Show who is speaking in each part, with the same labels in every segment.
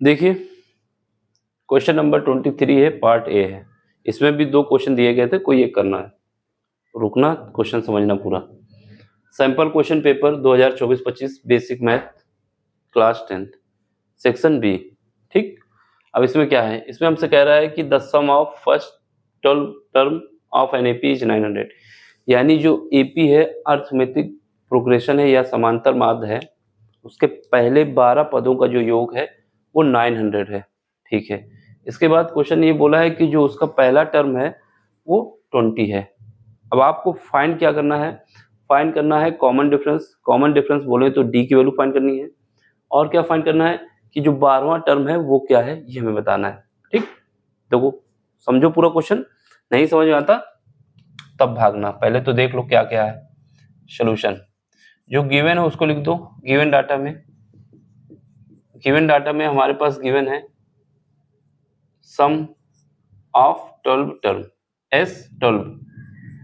Speaker 1: देखिए question number 23 है, part A है। इसमें भी 2 क्वेश्चन दिए गए थे, कोई एक करना है। रुकना, क्वेश्चन समझना पूरा। Sample question paper 2024-25 basic math class 10 section B. ठीक, अब इसमें क्या है, इसमें हमसे कह रहा है कि the sum of first 12 term of an AP is 900, यानी जो एपी है अर्थमेटिक प्रोग्रेशन है या समांतर माध्य है, उसके पहले 12 पदों का जो योग है वो 900 है। ठीक है, इसके बाद क्वेश्चन ये बोला है कि जो उसका पहला टर्म है वो 20 है। अब आपको फाइंड क्या करना है, फाइंड करना है कॉमन डिफरेंस। कॉमन डिफरेंस बोले तो डी की वैल्यू फाइंड करनी है, और क्या फाइंड करना है कि जो 12वां टर्म है वो क्या है, ये हमें बताना है। ठीक, देखो समझो पूरा क्वेश्चन, नहीं समझ में आता तब भागना, पहले तो देख लो क्या क्या है सॉल्यूशन। जो गिवन है उसको लिख दो। गिवन डाटा में हमारे पास गिवन है sum of 12 term S 12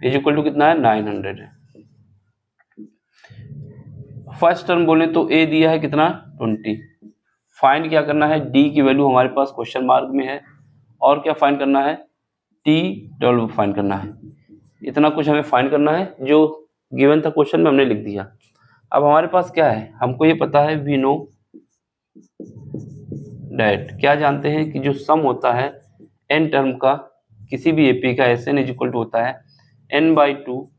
Speaker 1: is equal to कितना है, 900 है। फर्स्ट टर्म बोले तो ए दिया है कितना, 20। फाइंड क्या करना है, डी की वैल्यू हमारे पास क्वेश्चन मार्क में है, और क्या फाइंड करना है, टी 12 फाइंड करना है। इतना कुछ हमें फाइंड करना है, जो गिवन था क्वेश्चन में हमने लिख दिया। अब हमारे पास क्या है, हमको ये पता है वी नो डैट, क्या जानते हैं कि जो सम होता है एन टर्म का किसी भी एपी का S N is equal to होता है n/2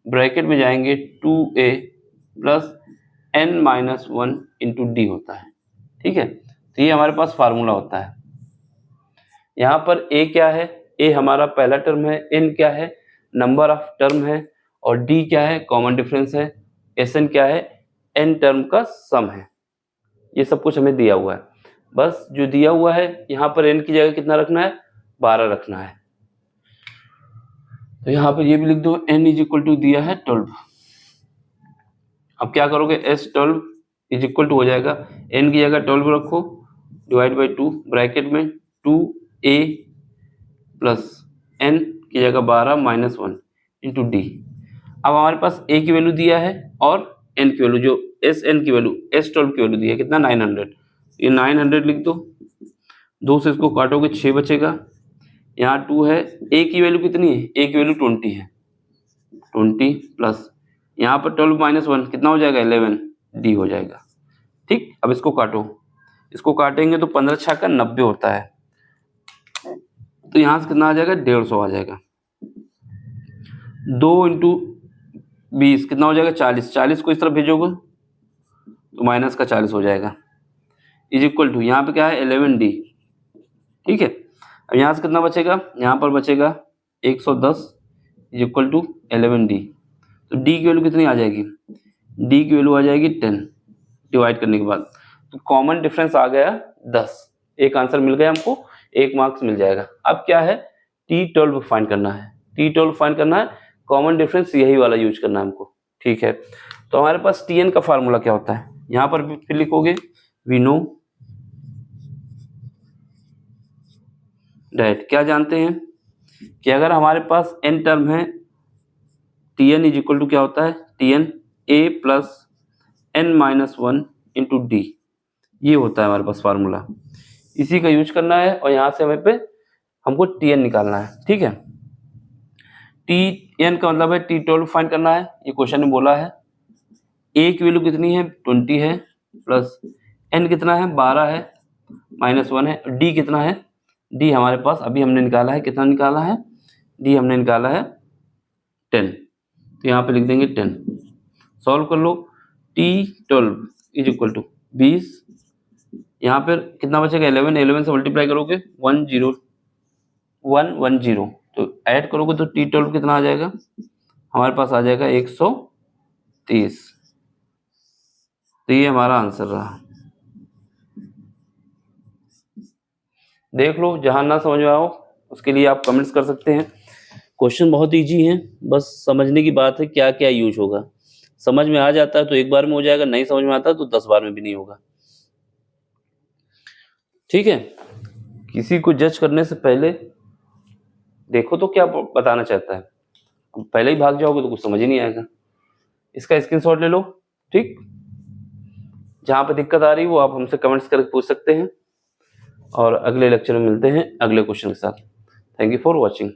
Speaker 1: ब्रैकेट में जाएंगे 2a plus n-1 into D होता है। ठीक है, तो ये हमारे पास फार्मूला होता है। यहाँ पर a क्या है, a हमारा पहला टर्म है, n क्या है, नंबर ऑफ टर्म है, और d क्या है, कॉमन डिफरेंस है, Sn क्या है, n टर्म का सम है। ये सब कुछ हमें दिया हुआ है, बस जो दिया हुआ है यहाँ पर n की जगह कितना रखना है, 12 रखना है। तो यहाँ पर ये भी लिख दो, n इज इक्वल टू दिया है 12। अब क्या करोगे, S12 इज इक्वल टू हो जाएगा, n की जगह 12 रखो, डिवाइड बाई 2 ब्रैकेट में 2a प्लस n की जगह 12 माइनस 1 इंटू डी। अब हमारे पास a की वैल्यू दिया है और n की वैल्यू, जो Sn की वैल्यू S12 की वैल्यू दी है कितना, 900। ये 900 लिख दो, 2 से इसको काटोगे 6 बचेगा, यहाँ 2 है, a की वैल्यू कितनी है, a की वैल्यू 20 है, 20 प्लस यहाँ पर 12 माइनस 1 कितना हो जाएगा, 11 डी हो जाएगा। ठीक, अब इसको काटो, इसको काटेंगे तो 15 छक्का 90 होता है, तो यहाँ से कितना आ जाएगा, 150 आ जाएगा। 2 इंटू 20 कितना हो जाएगा, 40। 40 को इस तरफ भेजोगे तो माइनस का 40 हो जाएगा, इज इक्वल टू यहाँ पे क्या है, 11D। ठीक है, अब यहाँ से कितना बचेगा, यहाँ पर बचेगा 110 इज इक्वल टू 11D। तो D की वैल्यू कितनी आ जाएगी, D की वैल्यू आ जाएगी 10 डिवाइड करने के बाद। तो कॉमन डिफरेंस आ गया 10, एक आंसर मिल गया हमको, 1 मार्क्स मिल जाएगा। अब क्या है, T12 फाइंड करना है, T12 फाइंड करना है, कॉमन डिफरेंस यही वाला यूज करना है हमको। ठीक है, तो हमारे पास Tn का फार्मूला क्या होता है, यहाँ पर भी फिर लिखोगे वी नो डैट, क्या जानते हैं कि अगर हमारे पास n टर्म है, Tn इज इक्वल टू क्या होता है, Tn a plus n-1 into D, ये होता है हमारे पास फार्मूला, इसी का यूज करना है, और यहाँ से हमें पे हमको Tn निकालना है। ठीक है, Tn का मतलब है T12 फाइंड करना है, ये क्वेश्चन में बोला है। a की वैल्यू कितनी है, 20 है, प्लस n कितना है, 12 है, माइनस 1 है, d कितना है, d हमारे पास अभी हमने निकाला है, कितना निकाला है, d हमने निकाला है 10, तो यहाँ पे लिख देंगे 10। सॉल्व कर लो, T12 इज इक्वल टू 20, यहाँ पर कितना बचेगा, 11 से मल्टीप्लाई करोगे 110, तो ऐड करोगे तो T12 कितना आ जाएगा, हमारे पास आ जाएगा 130। तो ये हमारा आंसर रहा। देख लो, जहां ना समझ में आओ उसके लिए आप कमेंट्स कर सकते हैं। क्वेश्चन बहुत इजी है, बस समझने की बात है क्या क्या यूज होगा। समझ में आ जाता है तो एक बार में हो जाएगा, नहीं समझ में आता तो 10 बार में भी नहीं होगा। ठीक है, किसी को जज करने से पहले देखो तो क्या बताना चाहता है, अब पहले ही भाग जाओगे तो कुछ समझ ही नहीं आएगा। इसका स्क्रीनशॉट ले लो। ठीक, जहां पे दिक्कत आ रही है वो आप हमसे कमेंट्स करके पूछ सकते हैं। और अगले लेक्चर में मिलते हैं अगले क्वेश्चन के साथ। Thank you for watching.